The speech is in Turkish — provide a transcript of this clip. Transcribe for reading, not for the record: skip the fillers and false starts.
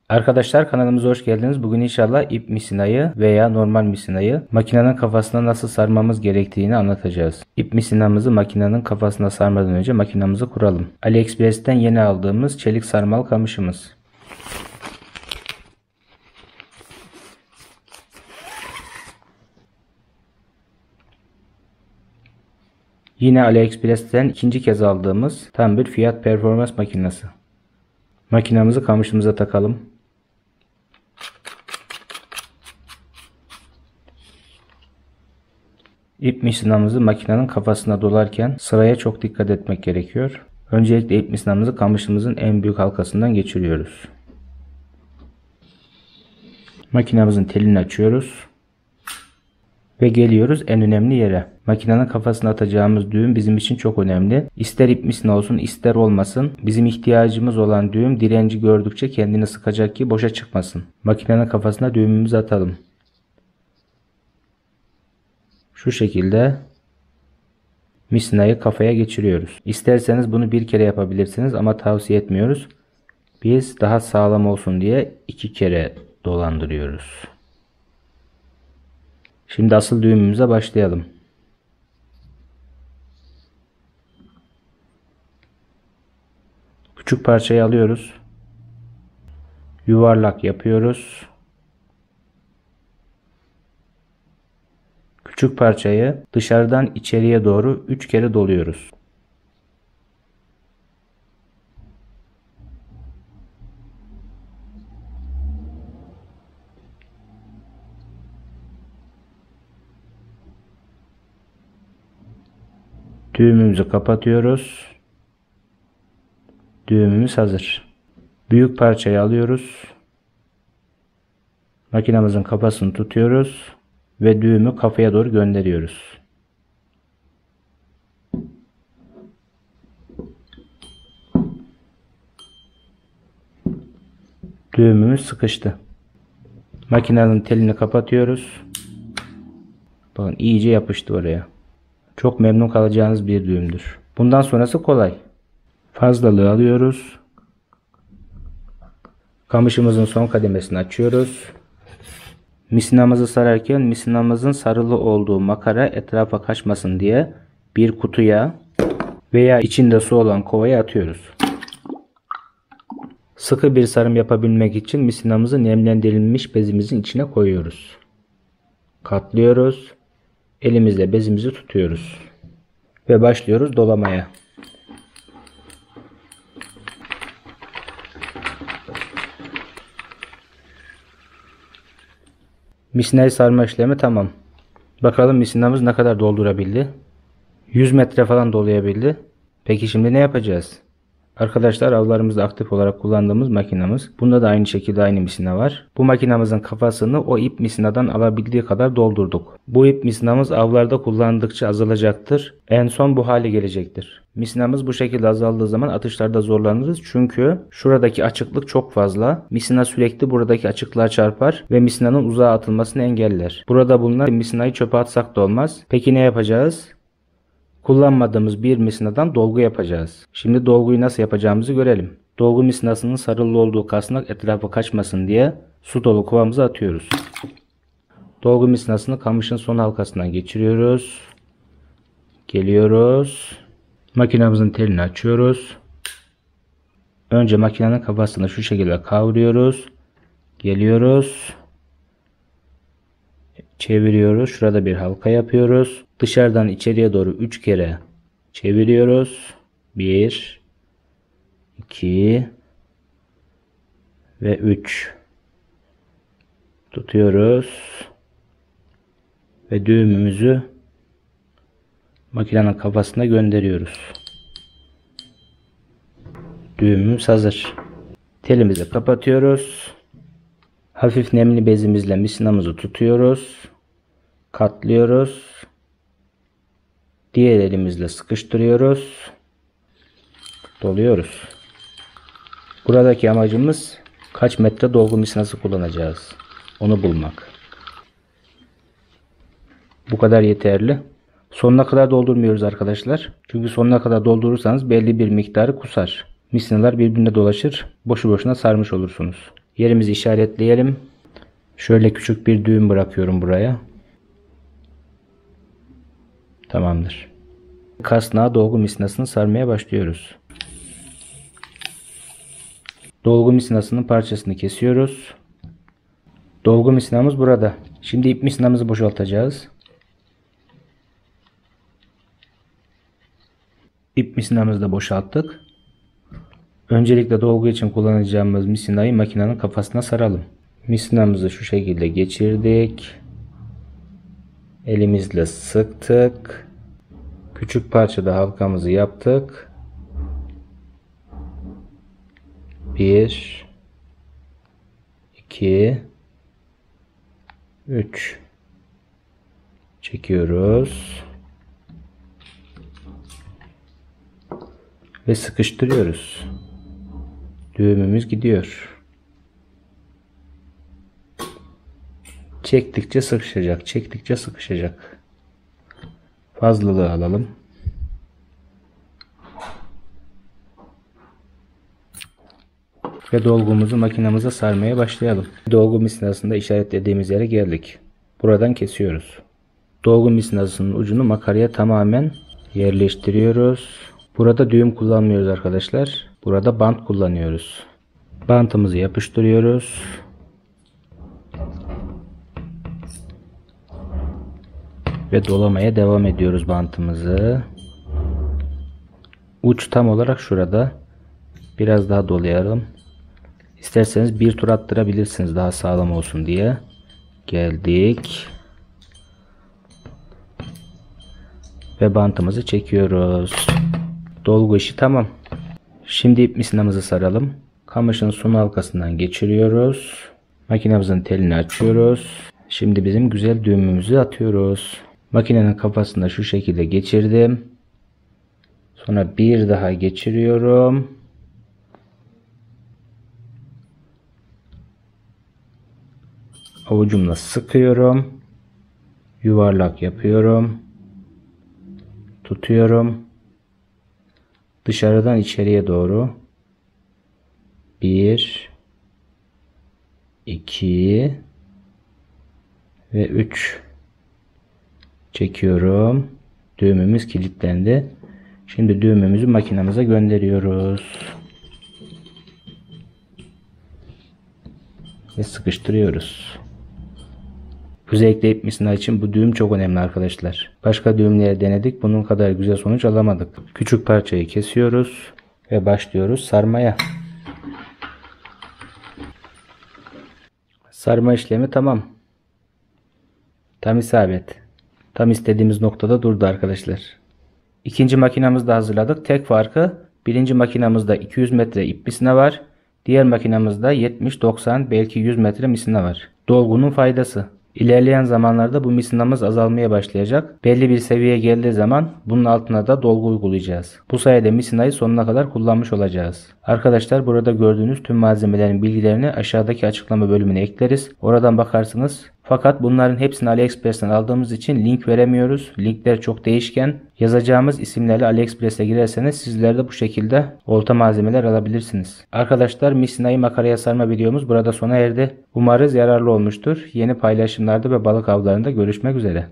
Arkadaşlar kanalımıza hoş geldiniz. Bugün inşallah ip misinayı veya normal misinayı makinenin kafasına nasıl sarmamız gerektiğini anlatacağız. İp misinamızı makinenin kafasına sarmadan önce makinamızı kuralım. AliExpress'ten yeni aldığımız çelik sarmal kamışımız. Yine AliExpress'ten ikinci kez aldığımız tam bir fiyat performans makinesi. Makinamızı kamışımıza takalım. İp misinamızı makinenin kafasına dolarken sıraya çok dikkat etmek gerekiyor. Öncelikle ip misinamızı kamışımızın en büyük halkasından geçiriyoruz. Makinamızın telini açıyoruz. Ve geliyoruz en önemli yere. Makinenin kafasına atacağımız düğüm bizim için çok önemli. İster ip misina olsun ister olmasın. Bizim ihtiyacımız olan düğüm direnci gördükçe kendini sıkacak ki boşa çıkmasın. Makinenin kafasına düğümümüzü atalım. Şu şekilde misinayı kafaya geçiriyoruz. İsterseniz bunu bir kere yapabilirsiniz ama tavsiye etmiyoruz. Biz daha sağlam olsun diye 2 kere dolandırıyoruz. Şimdi asıl düğümümüze başlayalım. Küçük parçayı alıyoruz. Yuvarlak yapıyoruz. Küçük parçayı dışarıdan içeriye doğru 3 kere doluyoruz. Düğümümüzü kapatıyoruz. Düğümümüz hazır. Büyük parçayı alıyoruz. Makinamızın kafasını tutuyoruz ve düğümü kafaya doğru gönderiyoruz. Düğümümüz sıkıştı. Makinenin telini kapatıyoruz. Bakın iyice yapıştı oraya. Çok memnun kalacağınız bir düğümdür. Bundan sonrası kolay. Fazlalığı alıyoruz. Kamışımızın son kademesini açıyoruz. Misinamızı sararken misinamızın sarılı olduğu makara etrafa kaçmasın diye bir kutuya veya içinde su olan kovaya atıyoruz. Sıkı bir sarım yapabilmek için misinamızı nemlendirilmiş bezimizin içine koyuyoruz. Katlıyoruz. Elimizle bezimizi tutuyoruz. Ve başlıyoruz dolamaya. Misinayı sarma işlemi tamam. Bakalım misinamız ne kadar doldurabildi. 100 metre falan dolayabildi. Peki şimdi ne yapacağız? Arkadaşlar avlarımızda aktif olarak kullandığımız makinamız. Bunda da aynı şekilde aynı misina var. Bu makinamızın kafasını o ip misinadan alabildiği kadar doldurduk. Bu ip misinamız avlarda kullandıkça azalacaktır. En son bu hale gelecektir. Misinamız bu şekilde azaldığı zaman atışlarda zorlanırız. Çünkü şuradaki açıklık çok fazla. Misina sürekli buradaki açıklığa çarpar ve misinanın uzağa atılmasını engeller. Burada bulunan misinayı çöpe atsak da olmaz. Peki ne yapacağız? Kullanmadığımız bir misinadan dolgu yapacağız. Şimdi dolguyu nasıl yapacağımızı görelim. Dolgu misinasının sarılı olduğu kasnak etrafa kaçmasın diye su dolu kovamıza atıyoruz. Dolgu misinasını kamışın son halkasından geçiriyoruz. Geliyoruz. Makinamızın telini açıyoruz. Önce makinenin kafasını şu şekilde kavuruyoruz. Geliyoruz. Çeviriyoruz. Şurada bir halka yapıyoruz. Dışarıdan içeriye doğru 3 kere çeviriyoruz. 1 2 ve 3 tutuyoruz. Ve düğümümüzü makinenin kafasına gönderiyoruz. Düğümümüz hazır. Telimizi kapatıyoruz. Hafif nemli bezimizle misinamızı tutuyoruz. Katlıyoruz. Diğer elimizle sıkıştırıyoruz. Doluyoruz. Buradaki amacımız kaç metre dolgu misinası kullanacağız. Onu bulmak. Bu kadar yeterli. Sonuna kadar doldurmuyoruz arkadaşlar. Çünkü sonuna kadar doldurursanız belli bir miktarı kusar. Misinalar birbirine dolaşır. Boşu boşuna sarmış olursunuz. Yerimizi işaretleyelim. Şöyle küçük bir düğüm bırakıyorum buraya. Tamamdır. Kasnağa dolgu misinasını sarmaya başlıyoruz. Dolgu misinasının parçasını kesiyoruz. Dolgu misinamız burada. Şimdi ip misinamızı boşaltacağız. İp misinamızı da boşalttık. Öncelikle dolgu için kullanacağımız misinayı makinenin kafasına saralım. Misinamızı şu şekilde geçirdik. Elimizle sıktık. Küçük parçada halkamızı yaptık. 1 2 3 çekiyoruz ve sıkıştırıyoruz. Düğümümüz gidiyor. Çektikçe sıkışacak, çektikçe sıkışacak. Fazlalığı alalım. Ve dolgumuzu makinamıza sarmaya başlayalım. Dolgu misinasında işaretlediğimiz yere geldik. Buradan kesiyoruz. Dolgu misinasının ucunu makaraya tamamen yerleştiriyoruz. Burada düğüm kullanmıyoruz arkadaşlar. Burada bant kullanıyoruz. Bantımızı yapıştırıyoruz. Ve dolamaya devam ediyoruz bantımızı. Uç tam olarak şurada. Biraz daha dolayalım. İsterseniz bir tur attırabilirsiniz daha sağlam olsun diye. Geldik. Ve bantımızı çekiyoruz. Dolgu işi tamam. Şimdi ip misinamızı saralım. Kamışın son halkasından geçiriyoruz. Makinemizin telini açıyoruz. Şimdi bizim güzel düğümümüzü atıyoruz. Makinenin kafasında şu şekilde geçirdim. Sonra bir daha geçiriyorum. Avucumla sıkıyorum. Yuvarlak yapıyorum. Tutuyorum. Dışarıdan içeriye doğru. 1 2 ve 3 çekiyorum. Düğümümüz kilitlendi. Şimdi düğümümüzü makinemize gönderiyoruz. Ve sıkıştırıyoruz. Özellikle ip misina için bu düğüm çok önemli arkadaşlar. Başka düğümleri denedik. Bunun kadar güzel sonuç alamadık. Küçük parçayı kesiyoruz. Ve başlıyoruz sarmaya. Sarma işlemi tamam. Tam isabet. Tam istediğimiz noktada durdu arkadaşlar. İkinci makinamızı da hazırladık. Tek farkı birinci makinamızda 200 metre ip misina var. Diğer makinamızda 70, 90 belki 100 metre misina var. Dolgunun faydası. İlerleyen zamanlarda bu misinamız azalmaya başlayacak. Belli bir seviyeye geldiği zaman bunun altına da dolgu uygulayacağız. Bu sayede misinayı sonuna kadar kullanmış olacağız. Arkadaşlar burada gördüğünüz tüm malzemelerin bilgilerini aşağıdaki açıklama bölümüne ekleriz. Oradan bakarsınız. Fakat bunların hepsini AliExpress'ten aldığımız için link veremiyoruz. Linkler çok değişken. Yazacağımız isimlerle AliExpress'e girerseniz sizler de bu şekilde olta malzemeler alabilirsiniz. Arkadaşlar misinayı makaraya sarma videomuz burada sona erdi. Umarız yararlı olmuştur. Yeni paylaşımlarda ve balık avlarında görüşmek üzere.